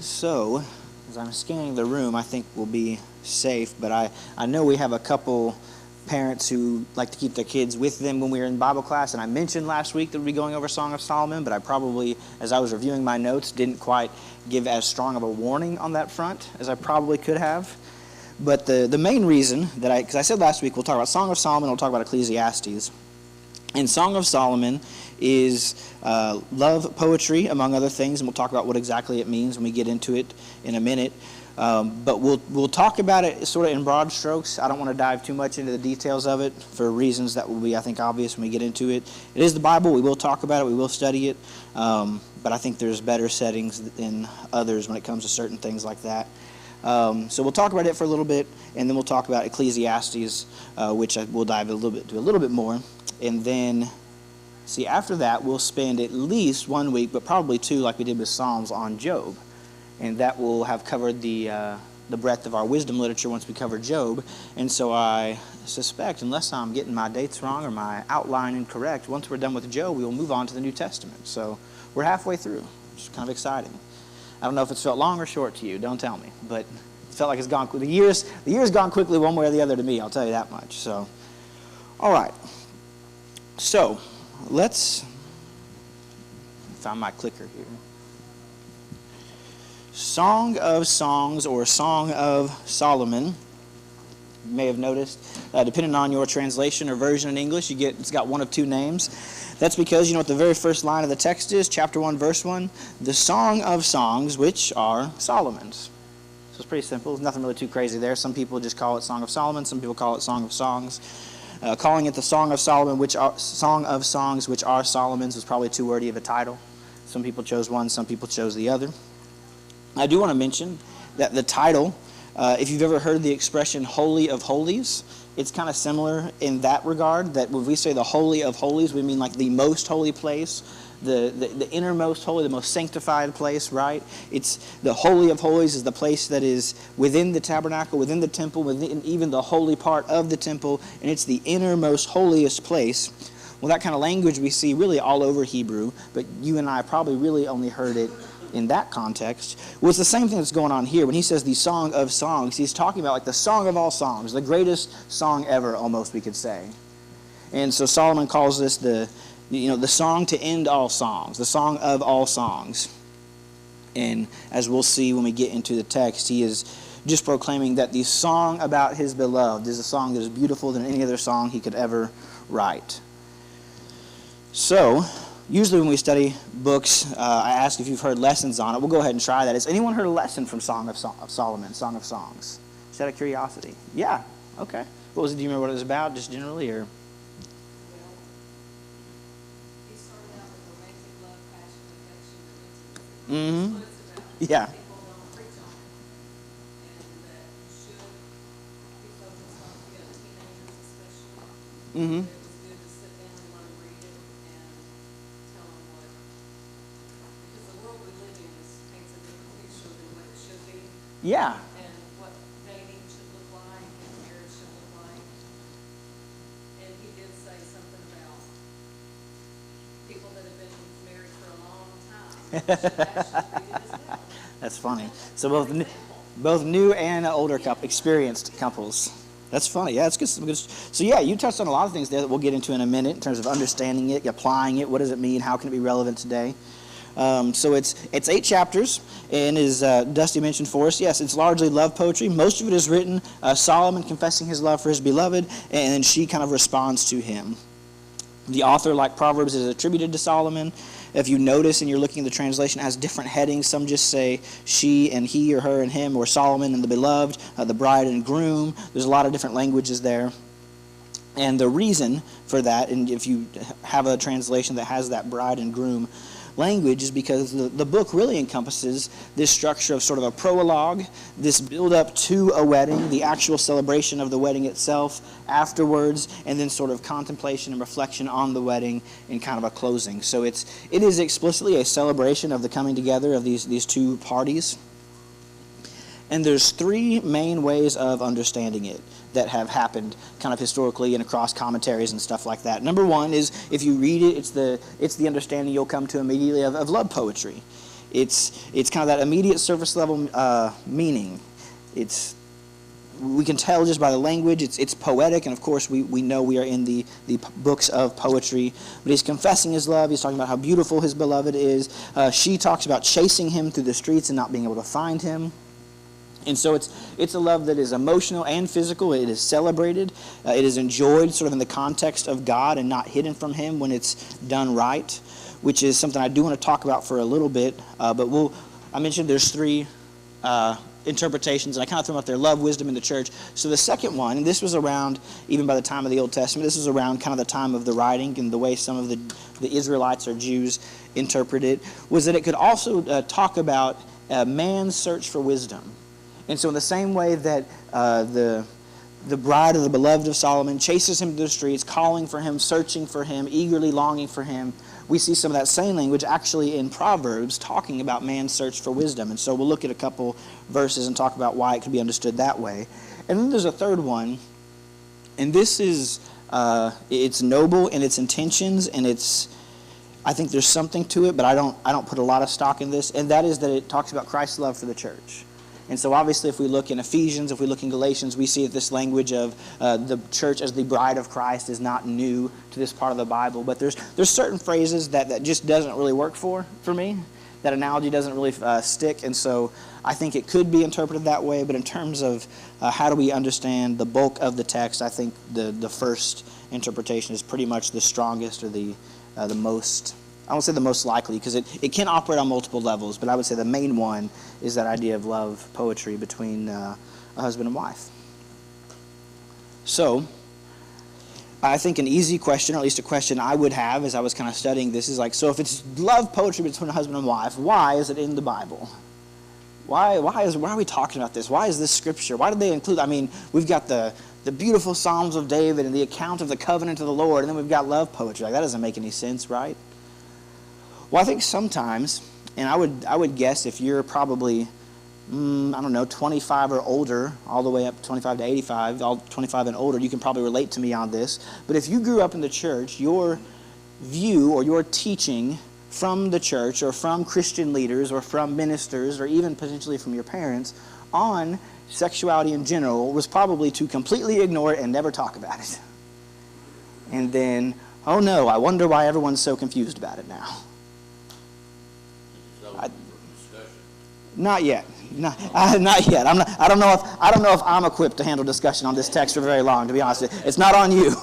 So, as I'm scanning the room, I think we'll be safe, but I know we have a couple parents who like to keep their kids with them when we were in Bible class, and I mentioned last week that we'd be going over Song of Solomon, but I probably, as I was reviewing my notes, didn't quite give as strong of a warning on that front as I probably could have. But the main reason that because I said last week we'll talk about Song of Solomon, we'll talk about Ecclesiastes. And Song of Solomon is love poetry, among other things, and we'll talk about what exactly it means when we get into it in a minute. But we'll talk about it sort of in broad strokes. I don't want to dive too much into the details of it for reasons that will be, I think, obvious when we get into it. It is the Bible. We will talk about it. We will study it. But I think there's better settings than others when it comes to certain things like that. So we'll talk about it for a little bit, and then we'll talk about Ecclesiastes, which we'll dive a little bit more. And then, after that, we'll spend at least 1 week, but probably 2, like we did with Psalms, on Job. And that will have covered the breadth of our wisdom literature once we cover Job. And so I suspect, unless I'm getting my dates wrong or my outline incorrect, once we're done with Job, we will move on to the New Testament. So we're halfway through, which is kind of exciting. I don't know if it's felt long or short to you. Don't tell me. But it felt like it's gone quickly. The year's gone quickly one way or the other to me, I'll tell you that much. So, all right. So, let's find my clicker here. Song of Songs, or Song of Solomon. You may have noticed, depending on your translation or version in English, it's got one of 2 names. That's because, you know what the very first line of the text is, chapter 1, verse 1, the Song of Songs, which are Solomon's. So it's pretty simple. There's nothing really too crazy there. Some people just call it Song of Solomon. Some people call it Song of Songs. Calling it the Song of Solomon, Song of Songs, which are Solomon's, was probably too wordy of a title. Some people chose one, some people chose the other. I do want to mention that the title, if you've ever heard the expression Holy of Holies, it's kind of similar in that regard, that when we say the Holy of Holies, we mean like the most holy place, the innermost holy, the most sanctified place, right? It's the Holy of Holies is the place that is within the tabernacle, within the temple, within even the holy part of the temple, and it's the innermost holiest place. Well, that kind of language we see really all over Hebrew, but you and I probably really only heard it in that context. Well, it's the same thing that's going on here. When he says the Song of Songs, he's talking about like the song of all songs, the greatest song ever, almost, we could say. And so Solomon calls this the song to end all songs, the song of all songs. And as we'll see when we get into the text, he is just proclaiming that the song about his beloved is a song that is beautiful than any other song he could ever write. So, usually when we study books, I ask if you've heard lessons on it. We'll go ahead and try that. Has anyone heard a lesson from Song of Solomon, Song of Songs? Just out of curiosity. Yeah, okay. What was it? Do you remember what it was about, just generally, or? Mm-hmm. Yeah. Mm-hmm. Yeah. And what dating should look like, and marriage should look like. And he did say something about people that have been married for a long time should actually read it as well. That's funny. So both new and older experienced couples. That's funny. Yeah, that's good. So yeah, you touched on a lot of things there that we'll get into in a minute in terms of understanding it, applying it. What does it mean? How can it be relevant today? So it's 8 chapters, and as Dusty mentioned for us, yes, it's largely love poetry. Most of it is written Solomon confessing his love for his beloved, and then she kind of responds to him. The author, like Proverbs, is attributed to Solomon. If you notice and you're looking at the translation, it has different headings. Some just say she and he, or her and him, or Solomon and the beloved, the bride and groom. There's a lot of different languages there. And the reason for that, and if you have a translation that has that bride and groom language, is because the book really encompasses this structure of sort of a prologue, this build-up to a wedding, the actual celebration of the wedding itself afterwards, and then sort of contemplation and reflection on the wedding and kind of a closing. So it is explicitly a celebration of the coming together of these two parties. And there's 3 main ways of understanding it that have happened kind of historically and across commentaries and stuff like that. Number 1 is, if you read it, it's the understanding you'll come to immediately of love poetry. It's kind of that immediate surface level meaning. We can tell just by the language, it's poetic, and of course we know we are in the books of poetry. But he's confessing his love. He's talking about how beautiful his beloved is. She talks about chasing him through the streets and not being able to find him. And so it's a love that is emotional and physical. It is celebrated. It is enjoyed sort of in the context of God and not hidden from him when it's done right, which is something I do want to talk about for a little bit. But I mentioned there's three interpretations, and I kind of threw them up there: love, wisdom, and the church. So the second one, and this was around even by the time of the Old Testament, this was around kind of the time of the writing and the way some of the Israelites or Jews interpret it, was that it could also talk about man's search for wisdom. And so in the same way that the bride of the beloved of Solomon chases him to the streets, calling for him, searching for him, eagerly longing for him, we see some of that same language actually in Proverbs talking about man's search for wisdom. And so we'll look at a couple verses and talk about why it could be understood that way. And then there's a third one, and this is, it's noble in its intentions, and I think there's something to it, but I don't put a lot of stock in this, and that is that it talks about Christ's love for the church. And so obviously if we look in Ephesians, if we look in Galatians, we see that this language of the church as the bride of Christ is not new to this part of the Bible. But there's certain phrases that just doesn't really work for me. That analogy doesn't really stick. And so I think it could be interpreted that way. But in terms of how do we understand the bulk of the text, I think the first interpretation is pretty much the strongest or the most, I won't say the most likely, because it can operate on multiple levels, but I would say the main one is that idea of love poetry between a husband and wife. So, I think an easy question, or at least a question I would have as I was kind of studying this, is like, so if it's love poetry between a husband and wife, why is it in the Bible? Why are we talking about this? Why is this scripture? Why did they include, I mean, we've got the beautiful Psalms of David and the account of the covenant of the Lord, and then we've got love poetry. Like, that doesn't make any sense, right? Well, I think sometimes, and I would guess if you're probably, 25 or older, all the way up 25 to 85, all 25 and older, you can probably relate to me on this. But if you grew up in the church, your view or your teaching from the church or from Christian leaders or from ministers or even potentially from your parents on sexuality in general was probably to completely ignore it and never talk about it. And then, oh no, I wonder why everyone's so confused about it now. Not yet. Not yet. I don't know if I'm equipped to handle discussion on this text for very long, to be honest with you. It's not on you.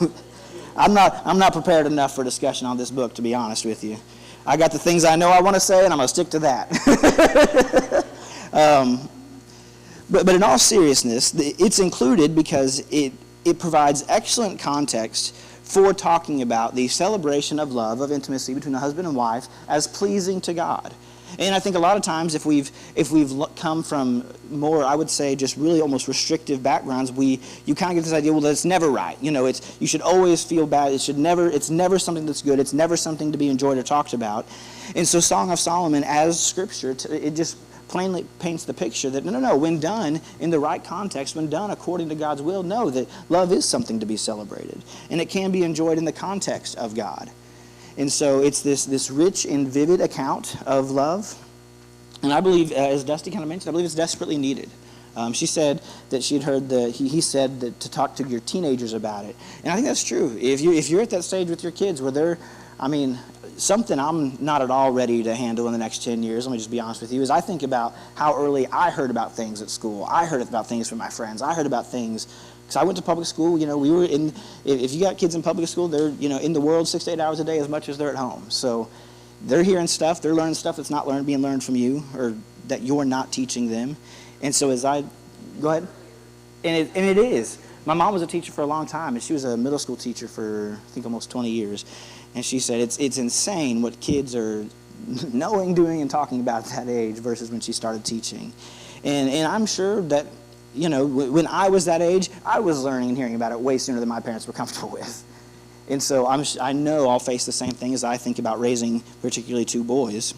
I'm not prepared enough for discussion on this book, to be honest with you. I got the things I know I want to say, and I'm going to stick to that. But in all seriousness, it's included because it provides excellent context for talking about the celebration of love, of intimacy between a husband and wife as pleasing to God. And I think a lot of times if we've come from more, I would say, just really almost restrictive backgrounds, you kind of get this idea, well, that's never right. You know, you should always feel bad. It's never something that's good. It's never something to be enjoyed or talked about. And so Song of Solomon as scripture, it just plainly paints the picture that no, when done in the right context, when done according to God's will, know that love is something to be celebrated. And it can be enjoyed in the context of God. And so it's this rich and vivid account of love. And I believe, as Dusty kind of mentioned, I believe it's desperately needed. She said that she had heard he said that to talk to your teenagers about it. And I think that's true. If you're at that stage with your kids where something I'm not at all ready to handle in the next 10 years, let me just be honest with you, is I think about how early I heard about things at school. I heard about things from my friends. I heard about things, because I went to public school, we were if you got kids in public school, they're, in the world 6 to 8 hours a day as much as they're at home. So they're hearing stuff, they're learning stuff that's not being learned from you, or that you're not teaching them. And so go ahead. And it is. My mom was a teacher for a long time, and she was a middle school teacher for, I think, almost 20 years. And she said it's insane what kids are knowing, doing, and talking about at that age versus when she started teaching. And I'm sure that, when I was that age, I was learning and hearing about it way sooner than my parents were comfortable with. And so I know I'll face the same thing as I think about raising particularly 2 boys.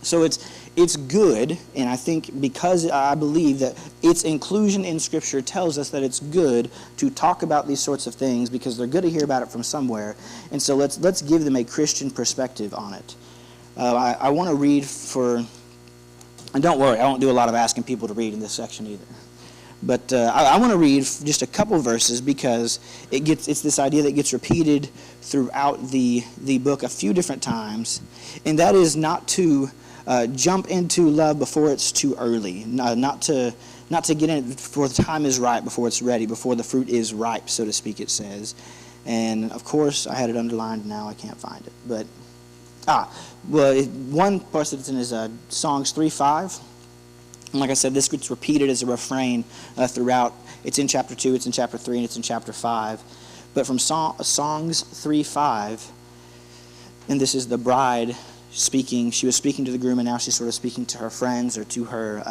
So it's good, and I think because I believe that its inclusion in Scripture tells us that it's good to talk about these sorts of things because they're good to hear about it from somewhere. And so let's give them a Christian perspective on it. I want to read for, and don't worry, I won't do a lot of asking people to read in this section either. But I want to read just a couple verses because it's this idea that gets repeated throughout the book a few different times, and that is not to jump into love before it's too early, not to get in it before the time is right, before it's ready, before the fruit is ripe, so to speak, it says. And of course, I had it underlined, now I can't find it. But one part that's in is Songs 3:5. And like I said, this gets repeated as a refrain throughout. It's in chapter 2, it's in chapter 3, and it's in chapter 5. But from Songs 3:5, and this is the bride speaking. She was speaking to the groom, and now she's sort of speaking to her friends or to her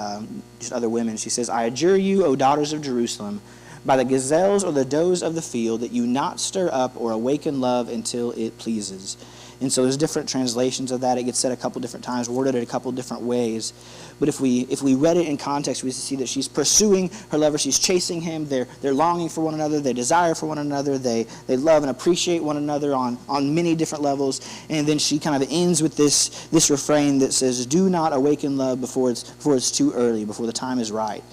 just other women. She says, I adjure you, O daughters of Jerusalem, by the gazelles or the does of the field, that you not stir up or awaken love until it pleases. And so there's different translations of that. It gets said a couple different times, worded a couple different ways. But if we read it in context, we see that she's pursuing her lover. She's chasing him. They're longing for one another. They desire for one another. They love and appreciate one another on many different levels. And then she kind of ends with this refrain that says, do not awaken love before it's too early, before the time is right.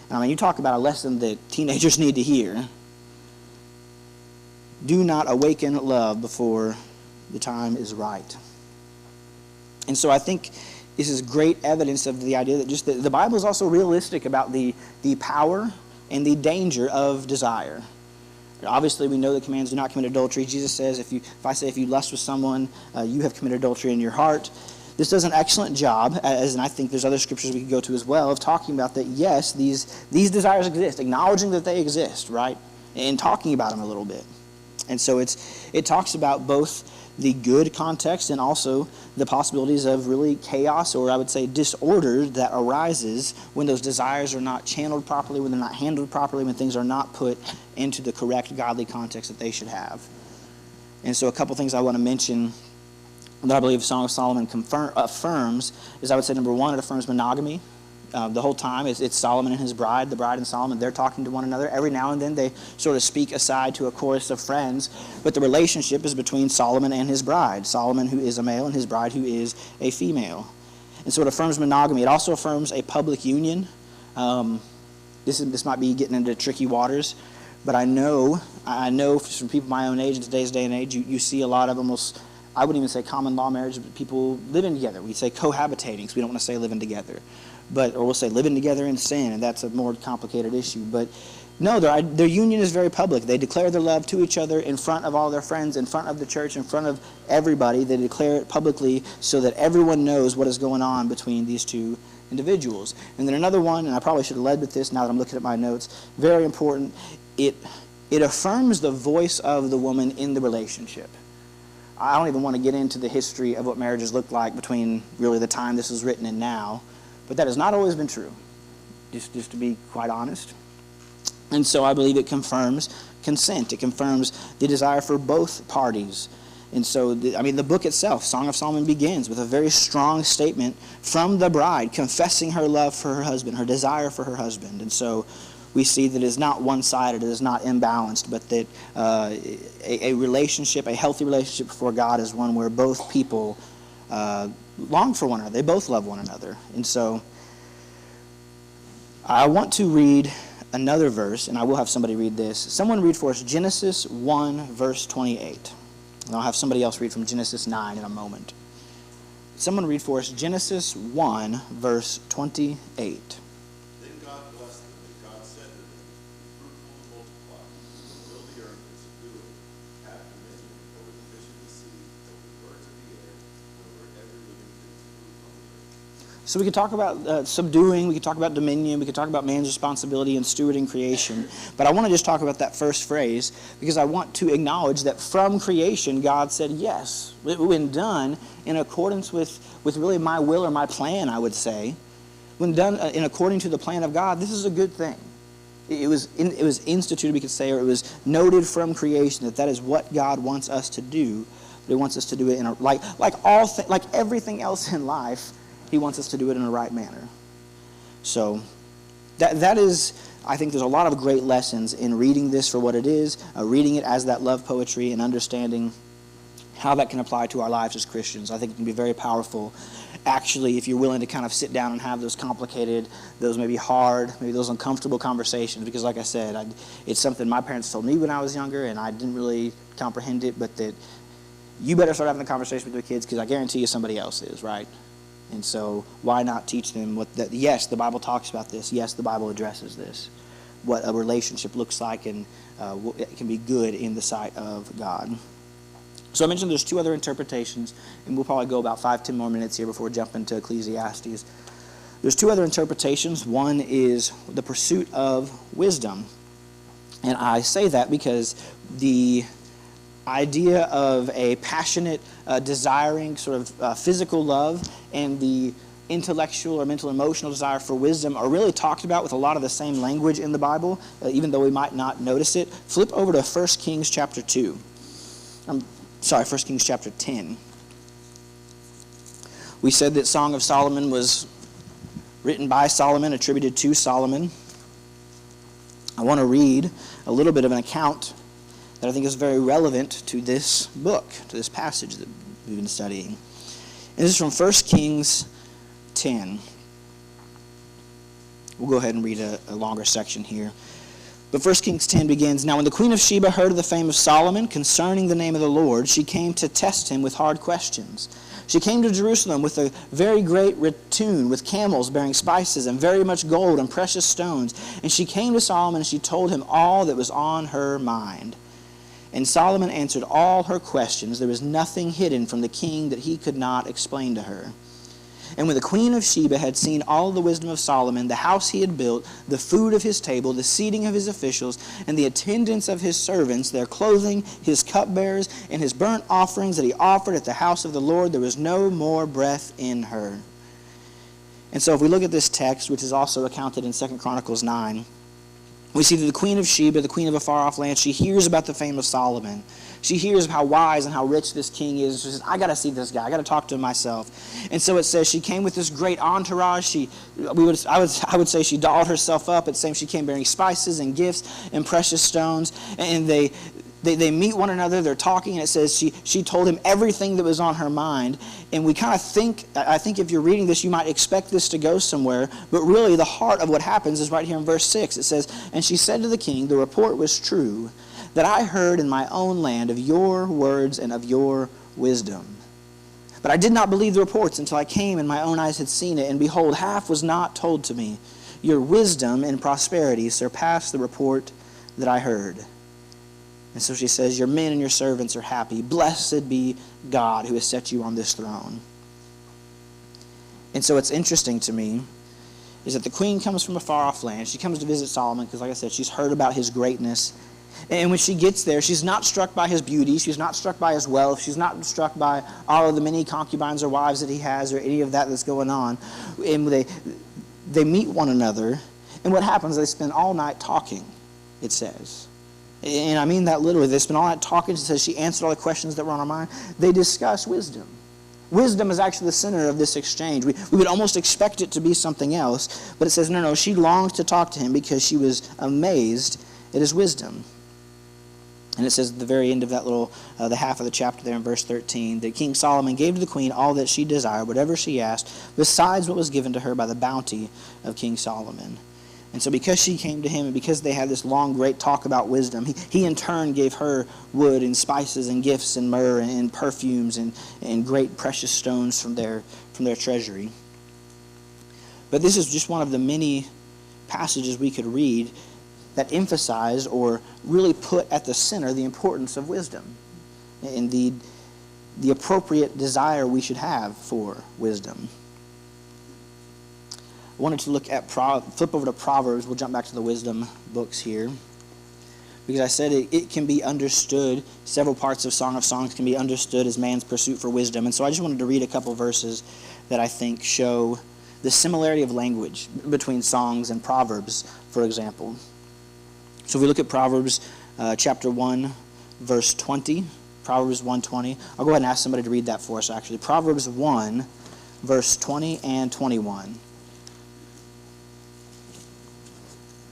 And I mean, you talk about a lesson that teenagers need to hear. Do not awaken love before the time is right. And so I think this is great evidence of the idea that just the Bible is also realistic about the power and the danger of desire. Obviously, we know the commands do not commit adultery. Jesus says, if I say if you lust with someone, you have committed adultery in your heart. This does an excellent job, and I think there's other scriptures we could go to as well, of talking about that, yes, these desires exist, acknowledging that they exist, right? And talking about them a little bit. And so it talks about both the good context and also the possibilities of really chaos, or I would say disorder, that arises when those desires are not channeled properly, when they're not handled properly, when things are not put into the correct godly context that they should have. And so a couple things I want to mention that I believe Song of Solomon affirms is, I would say, number one, it affirms monogamy. The whole time it's Solomon and his bride, the bride and Solomon, they're talking to one another. Every now and then they sort of speak aside to a chorus of friends, but the relationship is between Solomon and his bride, Solomon who is a male and his bride who is a female. And so it affirms monogamy. It also affirms a public union. This might be getting into tricky waters, but I know from people my own age in today's day and age, you see a lot of almost, I wouldn't even say common law marriage, but people living together. We say cohabitating, because we don't want to say living together. Or we'll say living together in sin, and that's a more complicated issue. But no, their union is very public. They declare their love to each other in front of all their friends, in front of the church, in front of everybody. They declare it publicly so that everyone knows what is going on between these two individuals. And then another one, and I probably should have led with this now that I'm looking at my notes, very important, it affirms the voice of the woman in the relationship. I don't even want to get into the history of what marriages look like between really the time this was written and now. But that has not always been true, just to be quite honest. And so I believe it confirms consent. It confirms the desire for both parties. And so, the book itself, Song of Solomon, begins with a very strong statement from the bride, confessing her love for her husband, her desire for her husband. And so we see that it is not one-sided, it is not imbalanced, but that a relationship, a healthy relationship before God is one where both people long for one another. They both love one another. And so I want to read another verse, and I will have somebody read this. Someone read for us Genesis 1, verse 28. And I'll have somebody else read from Genesis 9 in a moment. Someone read for us Genesis 1, verse 28. Then God blessed them, and God said to them, be fruitful and multiply, fill the earth and subdue it, have dominion over the fish of the sea, over the birds of the air, and over every living thing that moves on the earth. So we could talk about subduing, we could talk about dominion, we could talk about man's responsibility in stewarding creation. But I want to just talk about that first phrase because I want to acknowledge that from creation, God said yes. When done in accordance with really my will or my plan, I would say, when done in according to the plan of God, this is a good thing. It was instituted, we could say, or it was noted from creation that is what God wants us to do. But He wants us to do it in a like everything else in life. He wants us to do it in a right manner. So that is, I think there's a lot of great lessons in reading this for what it is, reading it as that love poetry and understanding how that can apply to our lives as Christians. I think it can be very powerful, actually, if you're willing to kind of sit down and have those complicated, those maybe hard, maybe those uncomfortable conversations. Because like I said, it's something my parents told me when I was younger, and I didn't really comprehend it, but that you better start having the conversation with your kids, because I guarantee you somebody else is, right? And so why not teach them yes, the Bible talks about this. Yes, the Bible addresses this, what a relationship looks like, and it can be good in the sight of God. So I mentioned there's two other interpretations, and we'll probably go about 5-10 more minutes here before we jump into Ecclesiastes. There's two other interpretations. One is the pursuit of wisdom. And I say that because the idea of a passionate, desiring sort of physical love and the intellectual or mental emotional desire for wisdom are really talked about with a lot of the same language in the Bible, even though we might not notice it. Flip over to 1 Kings chapter 2. 1 Kings chapter 10. We said that Song of Solomon was written by Solomon, attributed to Solomon. I want to read a little bit of an account that I think is very relevant to this book, to this passage that we've been studying. And this is from 1 Kings 10. We'll go ahead and read a longer section here. But 1 Kings 10 begins, "Now when the queen of Sheba heard of the fame of Solomon concerning the name of the Lord, she came to test him with hard questions. She came to Jerusalem with a very great retinue, with camels bearing spices and very much gold and precious stones. And she came to Solomon, and she told him all that was on her mind. And Solomon answered all her questions. There was nothing hidden from the king that he could not explain to her. And when the queen of Sheba had seen all the wisdom of Solomon, the house he had built, the food of his table, the seating of his officials, and the attendance of his servants, their clothing, his cupbearers, and his burnt offerings that he offered at the house of the Lord, there was no more breath in her." And so if we look at this text, which is also accounted in 2 Chronicles 9, we see that the queen of Sheba, the queen of a far-off land, she hears about the fame of Solomon. She hears how wise and how rich this king is. She says, I got to see this guy. I got to talk to him myself. And so it says she came with this great entourage. I would say she dolled herself up. It's saying she came bearing spices and gifts and precious stones. And they meet one another. They're talking, and it says she told him everything that was on her mind. And we kind of think, I think if you're reading this, you might expect this to go somewhere. But really, the heart of what happens is right here in verse 6. It says, "And she said to the king, the report was true, that I heard in my own land of your words and of your wisdom. But I did not believe the reports until I came and my own eyes had seen it. And behold, half was not told to me. Your wisdom and prosperity surpassed the report that I heard." And so she says, "Your men and your servants are happy. Blessed be God who has set you on this throne." And so what's interesting to me is that the queen comes from a far-off land. She comes to visit Solomon because, like I said, she's heard about his greatness. And when she gets there, she's not struck by his beauty. She's not struck by his wealth. She's not struck by all of the many concubines or wives that he has or any of that that's going on. And they meet one another. And what happens, they spend all night talking, it says. And I mean that literally. They spend all night talking. It says she answered all the questions that were on her mind. They discuss wisdom. Wisdom is actually the center of this exchange. We would almost expect it to be something else. But it says, no, she longed to talk to him because she was amazed at his wisdom. And it says at the very end of that little, the half of the chapter there in verse 13, that King Solomon gave to the queen all that she desired, whatever she asked, besides what was given to her by the bounty of King Solomon. And so because she came to him and because they had this long, great talk about wisdom, he in turn gave her wood and spices and gifts and myrrh and perfumes and great precious stones from their treasury. But this is just one of the many passages we could read that emphasize or really put at the center the importance of wisdom and the appropriate desire we should have for wisdom. I wanted to look at, flip over to Proverbs. We'll jump back to the wisdom books here. Because I said it can be understood, several parts of Song of Songs can be understood as man's pursuit for wisdom. And so I just wanted to read a couple verses that I think show the similarity of language between songs and Proverbs, for example. So if we look at Proverbs chapter 1, verse 20, Proverbs 1:20. I'll go ahead and ask somebody to read that for us, actually. Proverbs 1, verse 20 and 21.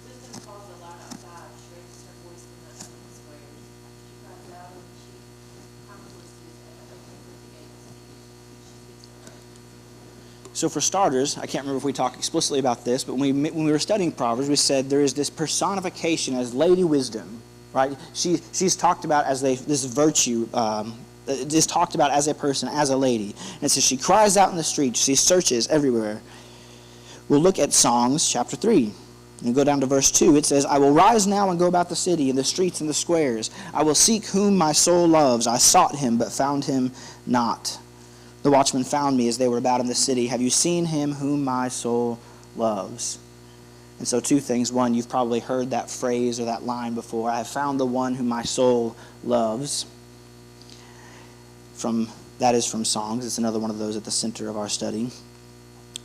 Wisdom calls aloud outside, she raises her voice from that stone square. She cries out and she concourses at So for starters, I can't remember if we talked explicitly about this, but when we were studying Proverbs, we said there is this personification as Lady Wisdom, right? She's talked about as this virtue, is talked about as a person, as a lady. And it says she cries out in the streets, she searches everywhere. We'll look at Songs chapter 3. And go down to verse 2. It says, I will rise now and go about the city, in the streets and the squares. I will seek whom my soul loves. I sought him, but found him not. The watchmen found me as they were about in the city. Have you seen him whom my soul loves? And so two things. One, you've probably heard that phrase or that line before. I have found the one whom my soul loves. That is from Songs. It's another one of those at the center of our study.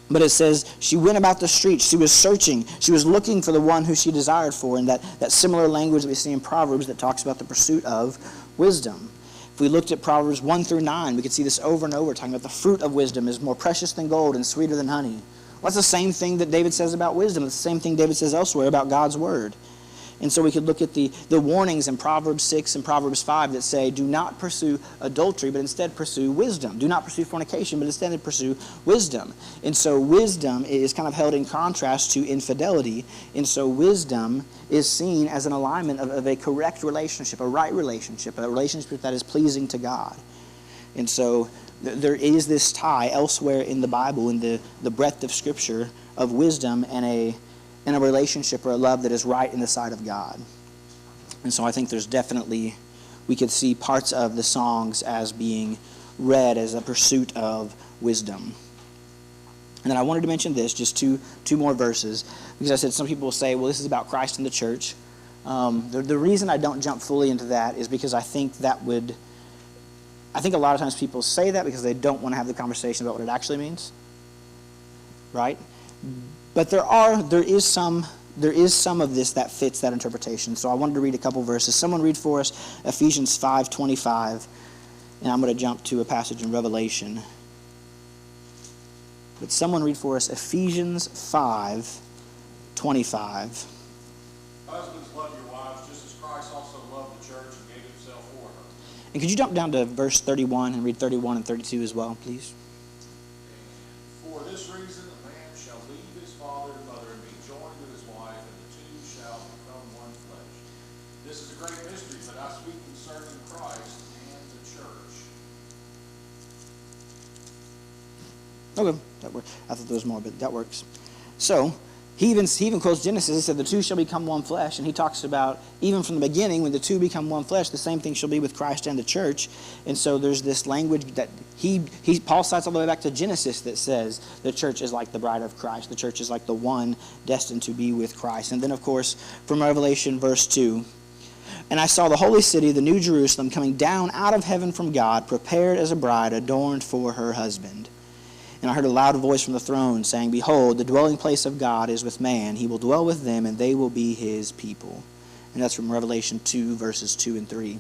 But it says she went about the streets. She was searching. She was looking for the one who she desired for. And that similar language that we see in Proverbs that talks about the pursuit of wisdom. If we looked at Proverbs 1 through 9, we could see this over and over, talking about the fruit of wisdom is more precious than gold and sweeter than honey. Well, that's the same thing that David says about wisdom. It's the same thing David says elsewhere about God's word. And so we could look at the warnings in Proverbs 6 and Proverbs 5 that say, do not pursue adultery, but instead pursue wisdom. Do not pursue fornication, but instead pursue wisdom. And so wisdom is kind of held in contrast to infidelity. And so wisdom is seen as an alignment of a correct relationship, a right relationship, a relationship that is pleasing to God. And so there is this tie elsewhere in the Bible, in the breadth of Scripture, of wisdom and a relationship or a love that is right in the sight of God. And so I think there's definitely, we could see parts of the songs as being read as a pursuit of wisdom. And then I wanted to mention this, just two more verses, because I said some people will say, well, this is about Christ and the church. The reason I don't jump fully into that is because I think a lot of times people say that because they don't want to have the conversation about what it actually means, right? But there is some of this that fits that interpretation. So I wanted to read a couple verses. Someone read for us Ephesians 5:25, and I'm going to jump to a passage in Revelation. But someone read for us Ephesians 5:25. Husbands, love your wives, just as Christ also loved the church and gave himself for her. And could you jump down to verse 31 and read 31 and 32 as well, please? For this reason, a man shall leave his father and mother and be joined to his wife, and the two shall become one flesh. This is a great mystery, but I speak concerning Christ and the church. Okay, that works. I thought there was more, but that works. So he even quotes Genesis. He said the two shall become one flesh, and he talks about even from the beginning when the two become one flesh, the same thing shall be with Christ and the church. And so there's this language that Paul cites all the way back to Genesis that says the church is like the bride of Christ. The church is like the one destined to be with Christ. And then of course from Revelation verse 2. And I saw the holy city, the new Jerusalem, coming down out of heaven from God, prepared as a bride adorned for her husband. And I heard a loud voice from the throne saying, behold, the dwelling place of God is with man. He will dwell with them, and they will be his people. And that's from Revelation 2, verses 2 and 3.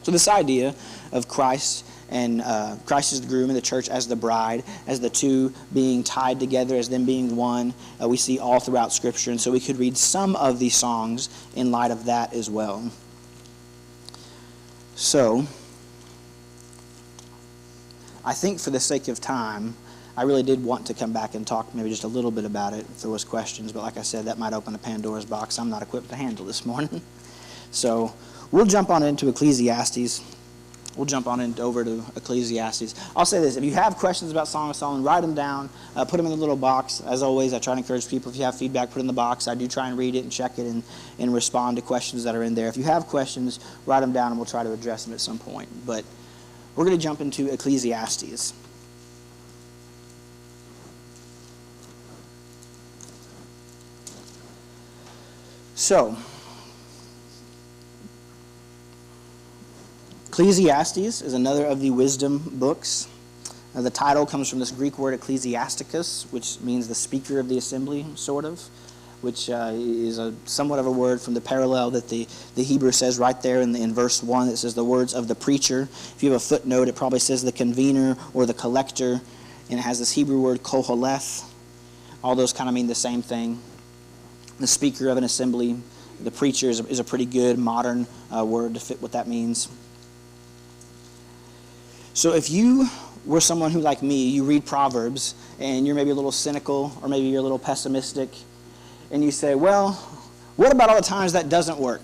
So this idea of Christ, and Christ as the groom and the church as the bride, as the two being tied together, as them being one, we see all throughout Scripture. And so we could read some of these songs in light of that as well. So I think for the sake of time, I really did want to come back and talk maybe just a little bit about it if there was questions. But like I said, that might open a Pandora's box I'm not equipped to handle this morning. So we'll jump on into Ecclesiastes. We'll jump on over to Ecclesiastes. I'll say this. If you have questions about Song of Solomon, write them down. Put them in the little box. As always, I try to encourage people, if you have feedback, put it in the box. I do try and read it and check it and respond to questions that are in there. If you have questions, write them down and we'll try to address them at some point. But we're going to jump into Ecclesiastes. So, Ecclesiastes is another of the wisdom books. The title comes from this Greek word ecclesiasticus, which means the speaker of the assembly, sort of, which is somewhat of a word from the parallel that the Hebrew says right there in verse 1. It says the words of the preacher. If you have a footnote, it probably says the convener or the collector, and it has this Hebrew word koholeth. All those kind of mean the same thing. The speaker of an assembly, the preacher is a pretty good modern word to fit what that means. So if you were someone who, like me, you read Proverbs and you're maybe a little cynical, or maybe you're a little pessimistic, and you say, well, what about all the times that doesn't work?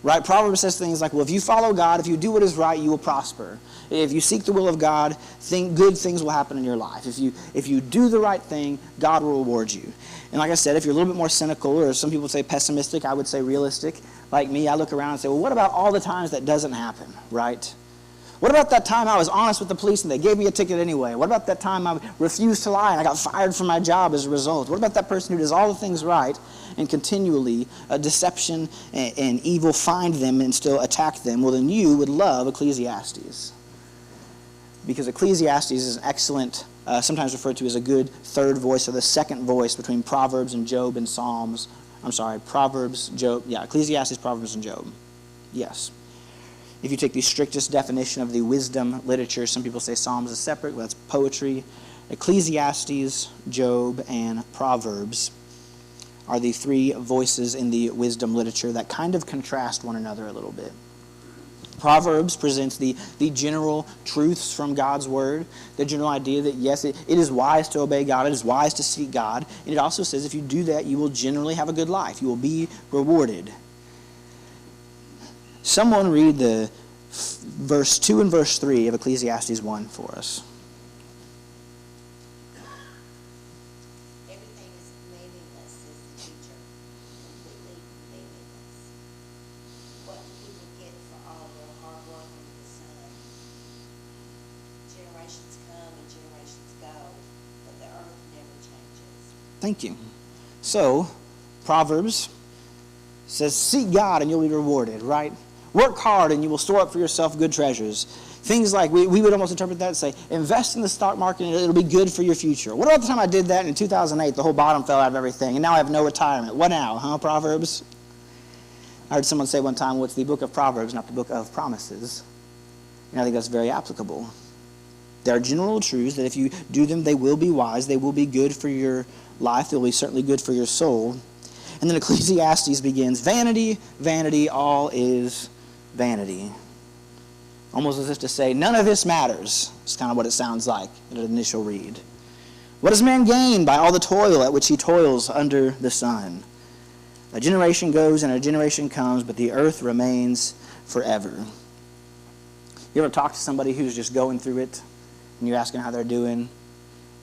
Right? Proverbs says things like, well, if you follow God, if you do what is right, you will prosper. If you seek the will of God, good things will happen in your life. If you do the right thing, God will reward you. And like I said, if you're a little bit more cynical, or some people say pessimistic, I would say realistic. Like me, I look around and say, well, what about all the times that doesn't happen, right? What about that time I was honest with the police and they gave me a ticket anyway? What about that time I refused to lie and I got fired from my job as a result? What about that person who does all the things right and continually deception and evil find them and still attack them? Well, then you would love Ecclesiastes. Because Ecclesiastes is an excellent, sometimes referred to as a good third voice, or the second voice between Proverbs and Job and Psalms. I'm sorry, Proverbs, Job, Ecclesiastes, Proverbs, and Job. Yes. If you take the strictest definition of the wisdom literature, some people say Psalms is separate, well, that's poetry. Ecclesiastes, Job, and Proverbs are the three voices in the wisdom literature that kind of contrast one another a little bit. Proverbs presents the general truths from God's word, the general idea that, yes, it is wise to obey God, it is wise to seek God, and it also says if you do that, you will generally have a good life. You will be rewarded. Someone read the verse 2 and verse 3 of Ecclesiastes 1 for us. Everything is meaningless, says the teacher. Completely meaningless. What do people get for all their hard work under the sun? Generations come and generations go, but the earth never changes. Thank you. So, Proverbs says, seek God and you'll be rewarded, right? Work hard and you will store up for yourself good treasures. Things like, we would almost interpret that and say, invest in the stock market and it'll be good for your future. What about the time I did that and in 2008, the whole bottom fell out of everything, and now I have no retirement? What now, huh, Proverbs? I heard someone say one time, well, it's the book of Proverbs, not the book of promises. And I think that's very applicable. There are general truths that if you do them, they will be wise, they will be good for your life, they will be certainly good for your soul. And then Ecclesiastes begins, vanity, vanity, all is vanity. Almost as if to say, none of this matters. It's kind of what it sounds like in an initial read. What does man gain by all the toil at which he toils under the sun? A generation goes and a generation comes, but the earth remains forever. You ever talk to somebody who's just going through it, and you're asking how they're doing?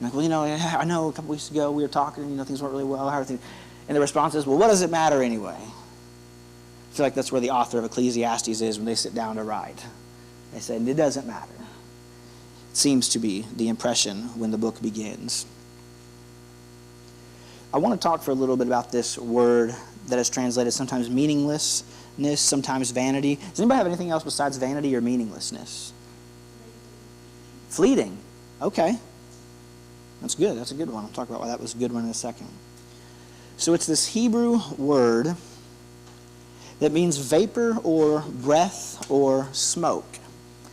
And like, well, I know a couple weeks ago we were talking, things weren't really well. How are things? And the response is, well, what does it matter anyway? I feel like that's where the author of Ecclesiastes is when they sit down to write. They say, it doesn't matter. It seems to be the impression when the book begins. I want to talk for a little bit about this word that is translated sometimes meaninglessness, sometimes vanity. Does anybody have anything else besides vanity or meaninglessness? Fleeting. Okay. That's good. That's a good one. I'll talk about why that was a good one in a second. So it's this Hebrew word that means vapor or breath or smoke.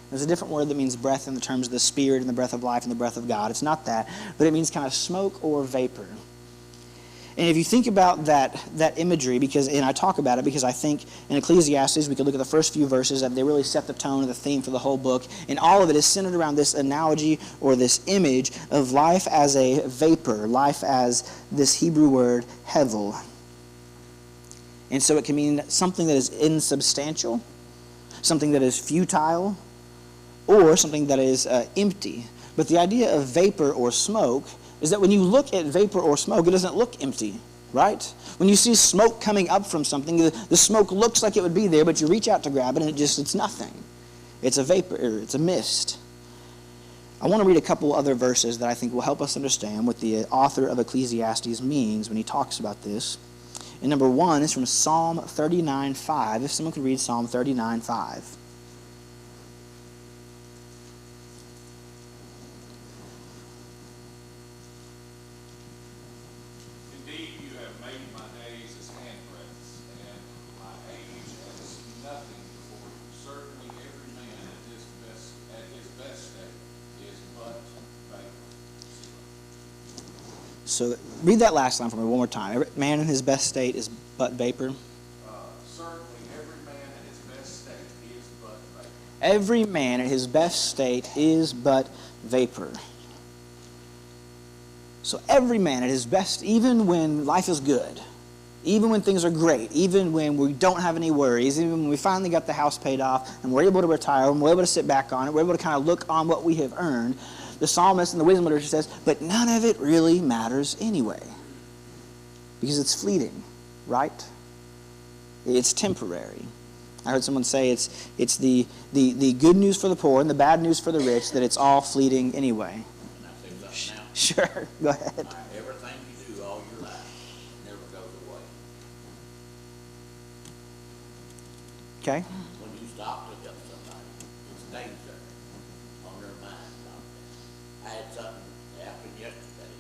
There's a different word that means breath in the terms of the spirit and the breath of life and the breath of God. It's not that, but it means kind of smoke or vapor. And if you think about that imagery, and I talk about it because I think in Ecclesiastes, we could look at the first few verses that they really set the tone of the theme for the whole book, and all of it is centered around this analogy or this image of life as a vapor, life as this Hebrew word, hevel. And so it can mean something that is insubstantial, something that is futile, or something that is empty. But the idea of vapor or smoke is that when you look at vapor or smoke, it doesn't look empty, right? When you see smoke coming up from something, the smoke looks like it would be there, but you reach out to grab it and it's nothing. It's a vapor, it's a mist. I want to read a couple other verses that I think will help us understand what the author of Ecclesiastes means when he talks about this. And number one is from Psalm 39:5. If someone could read Psalm 39:5. Indeed, you have made my days as handbreadths, and my age as nothing before you. Certainly every man at his best state is but vapor. So read that last line for me one more time. Every man in his best state is but vapor. Certainly every man at his best state is but vapor. Every man at his best state is but vapor. So every man at his best, even when life is good, even when things are great, even when we don't have any worries, even when we finally got the house paid off and we're able to retire and we're able to sit back on it, we're able to kind of look on what we have earned, the psalmist and the wisdom literature says, but none of it really matters anyway. Because it's fleeting, right? It's temporary. I heard someone say it's the good news for the poor and the bad news for the rich, that it's all fleeting anyway. Can I say something now? Sure, go ahead. Everything you do all your life never goes away. Okay? When you stop to help somebody, it stays there on their mind. Not that. I had something happen yesterday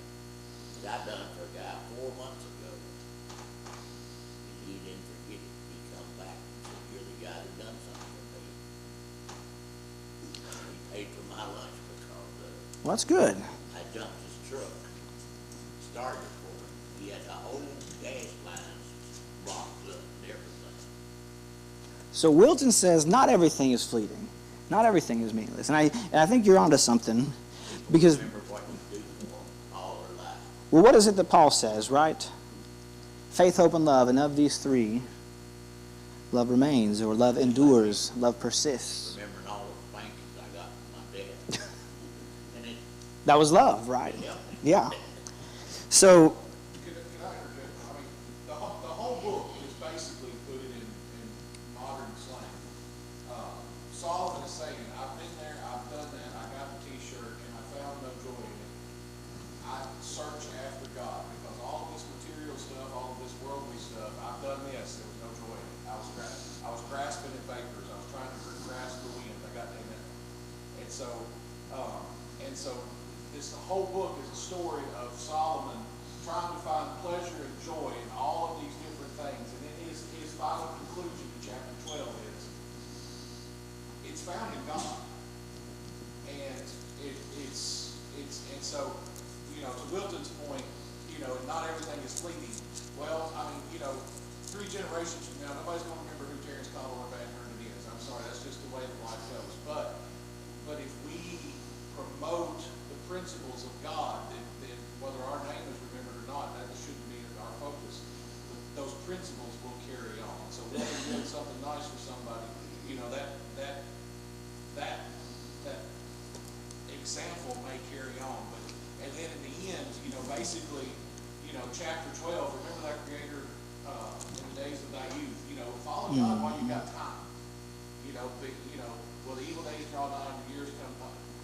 that I done for a guy 4 months ago. And he didn't forget it. He come back and said, "You're the guy that done something for me." And he paid for my lunch because Well, that's good. I jumped his truck, started for him. He had the whole gas lines blocked up and everything. So Wilton says not everything is fleeting. Not everything is meaningless. And I think you're onto something. Because, Remember what you do for them all their life. well, what is it that Paul says, right? Faith, hope, and love. And of these three, love remains, or love endures, love persists. Remembering all the spankings I got from my dad. And it That was love, right? helped me. Yeah. So, Can I interject? I mean, the whole book is basically put it in modern slang. Solomon is saying, I've been there, I've done that, I got the t-shirt, and I found no joy in it. I search after God, because all of this material stuff, all of this worldly stuff, I've done this, there was no joy in it. I was grasping at vapors, I was trying to grasp the wind, I got in it. And so this whole book is a story of Solomon trying to find pleasure and joy in all of these different things. And then his final conclusion in chapter 12 is, it's found in God. And so, to Wilton's point, not everything is fleeting. Well, 3 generations from now, nobody's going to remember who Terrence Caldwell or Van Herndon is. I'm sorry, that's just the way that life goes. But if we promote the principles of God, then whether our name is remembered or not, that shouldn't be our focus. Those principles will carry on. So whether you're doing something nice for somebody, that example may carry on. And then in the end, basically, chapter 12, remember that Creator in the days of thy youth, follow God while you got time. Will the evil days draw nigh and the years come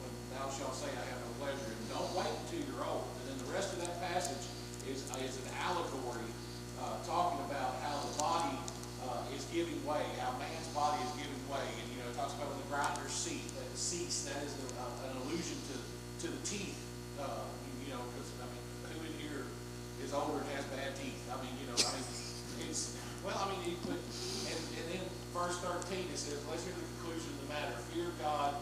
when thou shalt say, I have no pleasure. And don't wait until you're old. And then the rest of that passage is an allegory talking about how the body is giving way, how man's body is giving way. And, it talks about when the grinders cease, that is an allusion to the teeth. Because, who in here is older and has bad teeth? And then verse 13, it says, let's hear the conclusion of the matter. Fear God,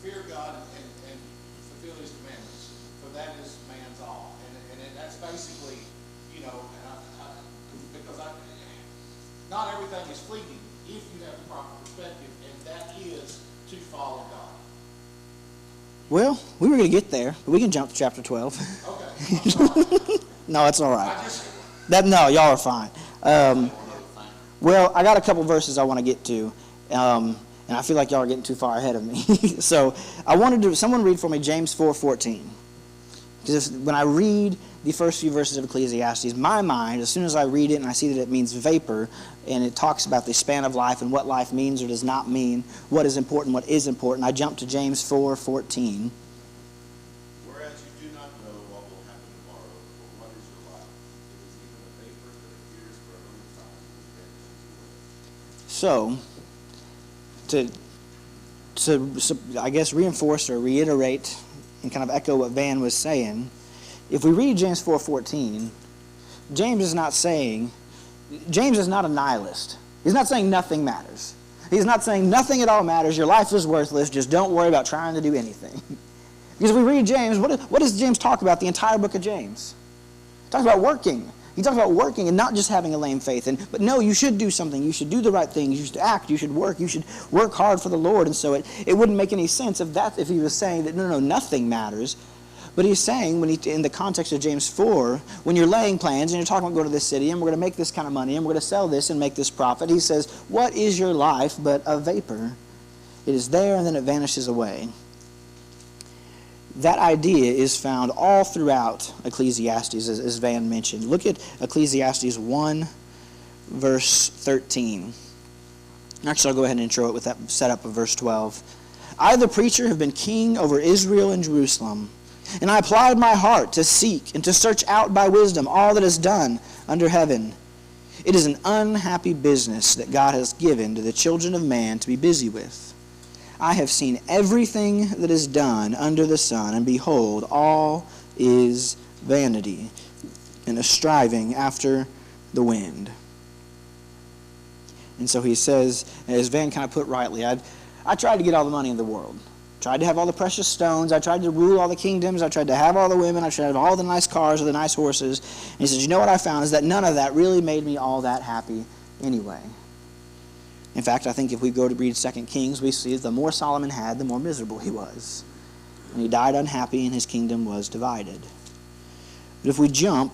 fear God and fulfill his commandments, for that is man's all. And that's basically, not everything is fleeting if you have the proper perspective, and that is to follow God. well, we were going to get there, but we can jump to chapter 12. Okay, I'm sorry. No, it's all right. I just, No, y'all are fine. Well, I got a couple verses I want to get to, and I feel like y'all are getting too far ahead of me. So I wanted to, someone read for me James 4:14. Because when I read the first few verses of Ecclesiastes, my mind, as soon as I read it and I see that it means vapor, and it talks about the span of life and what life means or does not mean, what is important, what is important, I jump to James 4:14. Whereas you do not know what will happen tomorrow, or what is your life? It is even a vapor that appears for a little time and vanishes away. So, I guess, reinforce or reiterate and kind of echo what Van was saying, if we read James 4:14, James is not a nihilist. He's not saying nothing matters. He's not saying nothing at all matters, your life is worthless, just don't worry about trying to do anything. Because if we read James, what does James talk about the entire book of James? He talks about working. He talks about working and not just having a lame faith. But no, you should do something. You should do the right things. You should act. You should work hard for the Lord. And so it wouldn't make any sense if he was saying that, no, nothing matters. But he's saying, in the context of James 4, when you're laying plans and you're talking about going to this city and we're going to make this kind of money and we're going to sell this and make this profit, he says, what is your life but a vapor? It is there and then it vanishes away. That idea is found all throughout Ecclesiastes, as Van mentioned. Look at Ecclesiastes 1, verse 13. Actually, I'll go ahead and intro it with that setup of verse 12. I, the preacher, have been king over Israel and Jerusalem, and I applied my heart to seek and to search out by wisdom all that is done under heaven. It is an unhappy business that God has given to the children of man to be busy with. I have seen everything that is done under the sun, and behold, all is vanity and a striving after the wind. And so he says, as Van kind of put rightly, I tried to get all the money in the world. Tried to have all the precious stones. I tried to rule all the kingdoms. I tried to have all the women. I tried to have all the nice cars or the nice horses. And he says, you know what I found is that none of that really made me all that happy anyway. In fact, I think if we go to read 2 Kings, we see the more Solomon had, the more miserable he was. And he died unhappy and his kingdom was divided. But if we jump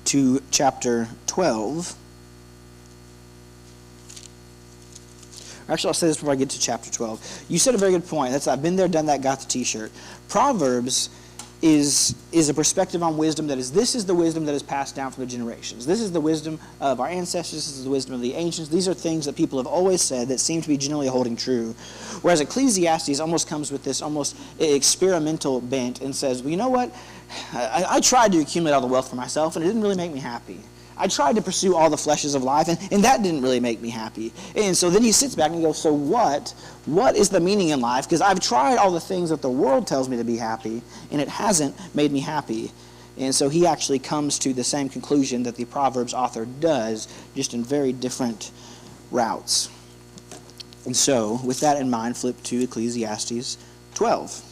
to chapter 12, actually, I'll say this before I get to chapter 12. You said a very good point. I've been there, done that, got the t-shirt. Proverbs is a perspective on wisdom this is the wisdom that is passed down from the generations. This is the wisdom of our ancestors. This is the wisdom of the ancients. These are things that people have always said that seem to be generally holding true. Whereas Ecclesiastes almost comes with this almost experimental bent and says, well, you know what? I tried to accumulate all the wealth for myself, and it didn't really make me happy. I tried to pursue all the fleshes of life, and that didn't really make me happy. And so then he sits back and goes, so what? What is the meaning in life? Because I've tried all the things that the world tells me to be happy, and it hasn't made me happy. And so he actually comes to the same conclusion that the Proverbs author does, just in very different routes. And so, with that in mind, flip to Ecclesiastes 12.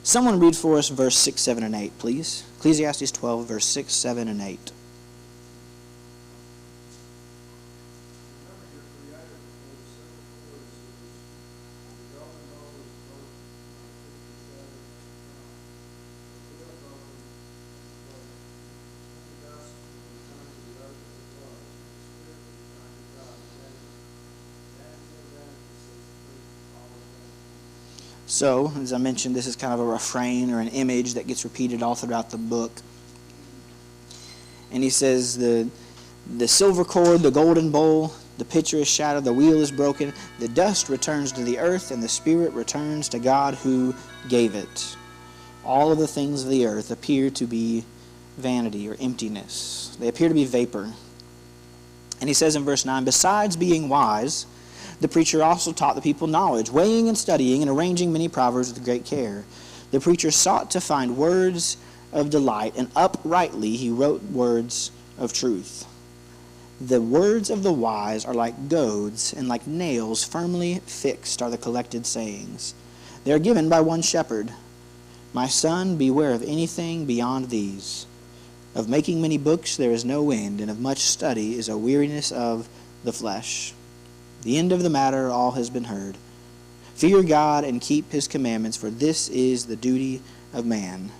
Someone read for us verse 6, 7, and 8, please. Ecclesiastes 12, verse 6, 7, and 8. So, as I mentioned, this is kind of a refrain or an image that gets repeated all throughout the book. And he says, the silver cord, the golden bowl, the pitcher is shattered, the wheel is broken, the dust returns to the earth, and the spirit returns to God who gave it. All of the things of the earth appear to be vanity or emptiness. They appear to be vapor. And he says in verse 9, besides being wise, the preacher also taught the people knowledge, weighing and studying and arranging many proverbs with great care. The preacher sought to find words of delight, and uprightly he wrote words of truth. The words of the wise are like goads, and like nails firmly fixed are the collected sayings. They are given by one shepherd. My son, beware of anything beyond these. Of making many books there is no end, and of much study is a weariness of the flesh. The end of the matter all has been heard. Fear God and keep his commandments, for this is the duty of man.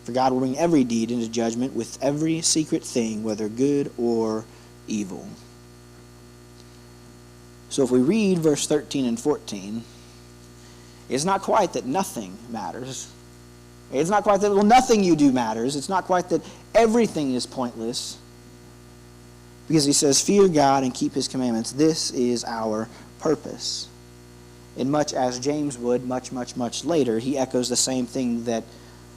For God will bring every deed into judgment with every secret thing, whether good or evil. So if we read verse 13 and 14, it's not quite that nothing matters. It's not quite that, well, nothing you do matters. It's not quite that everything is pointless. Because he says, fear God and keep his commandments. This is our purpose. And much as James would, much later, he echoes the same thing, that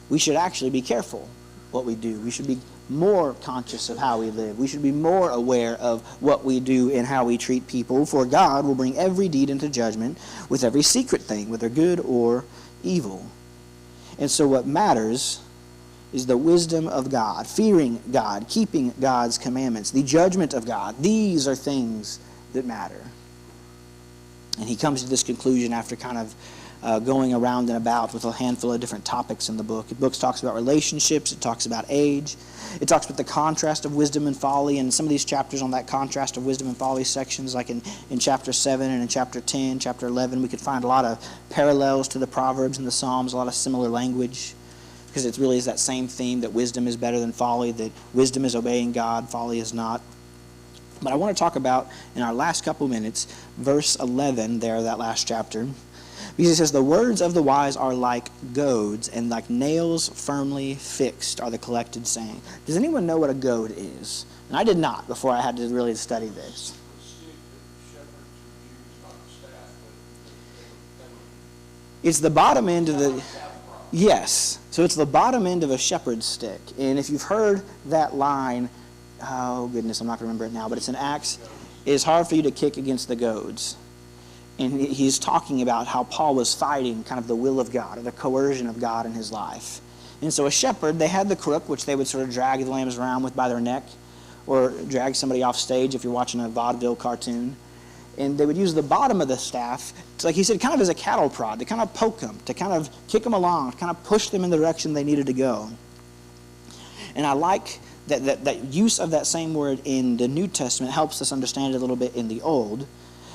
we should actually be careful what we do. We should be more conscious of how we live. We should be more aware of what we do and how we treat people. For God will bring every deed into judgment with every secret thing, whether good or evil. And so what matters is the wisdom of God, fearing God, keeping God's commandments, the judgment of God. These are things that matter. And he comes to this conclusion after kind of going around and about with a handful of different topics in the book. The book talks about relationships, it talks about age, it talks about the contrast of wisdom and folly, and some of these chapters on that contrast of wisdom and folly sections, like in chapter 7 and in chapter 10, chapter 11, we could find a lot of parallels to the Proverbs and the Psalms, a lot of similar language, because it really is that same theme that wisdom is better than folly, that wisdom is obeying God, folly is not. But I want to talk about, in our last couple minutes, verse 11 there, that last chapter. Because it says, the words of the wise are like goads, and like nails firmly fixed are the collected saying. Does anyone know what a goad is? And I did not before I had to really study this. The stick that shepherds would use, not the staff, but they would It's the bottom end of the... Yes. So it's the bottom end of a shepherd's stick. And if you've heard that line, oh goodness, I'm not going to remember it now, but it's in Acts, it is hard for you to kick against the goads. And he's talking about how Paul was fighting kind of the will of God, or the coercion of God in his life. And so a shepherd, they had the crook, which they would sort of drag the lambs around with by their neck, or drag somebody off stage if you're watching a vaudeville cartoon. And they would use the bottom of the staff, to, like he said, kind of as a cattle prod, to kind of poke them, to kind of kick them along, to kind of push them in the direction they needed to go. And I like that use of that same word in the New Testament helps us understand it a little bit in the Old,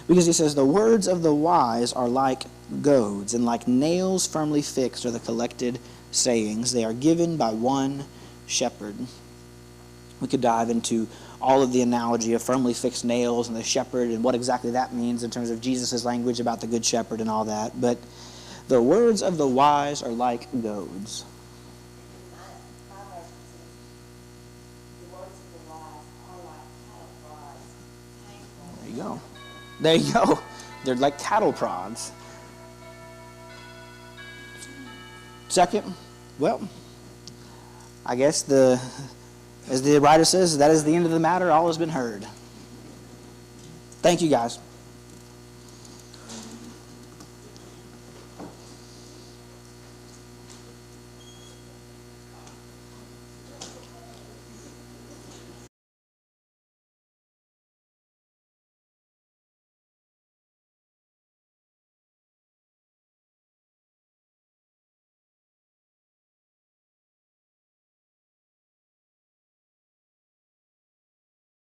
because he says, the words of the wise are like goads, and like nails firmly fixed are the collected sayings. They are given by one shepherd. We could dive into all of the analogy of firmly fixed nails and the shepherd and what exactly that means in terms of Jesus' language about the good shepherd and all that. But the words of the wise are like goads. My version says, the words of the wise are like cattle prods, painful. There you go. There you go. They're like cattle prods. Second, well, I guess as the writer says, that is the end of the matter. All has been heard. Thank you, guys.